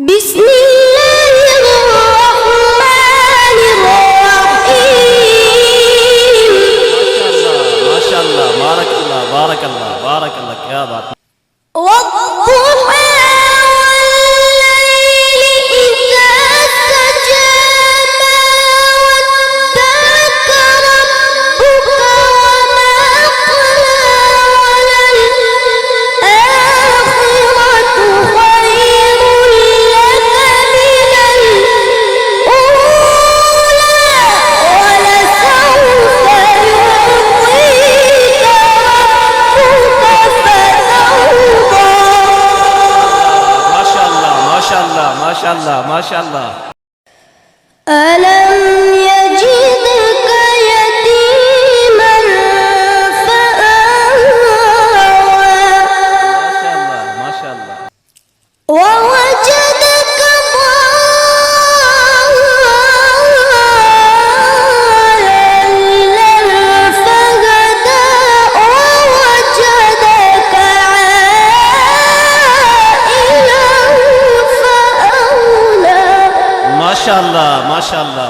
بسم الله الرحمن الرحيم. ما شاء الله بارك الله بارك الله بارك الله يا بارك. والضحى والليل إذا سجى ما ودعك ربك وما قلى وللآخرة خير لك من الأولى ولسوف يعطيك ربك فترضى. ما شاء الله ما شاء الله ما شاء الله ما شاء الله. ألم يجدك يتيما فآوى ما شاء الله ما شاء الله. ووجدك ضالا فهدى ووجدك عائلا فأغنى ما شاء الله ما شاء الله.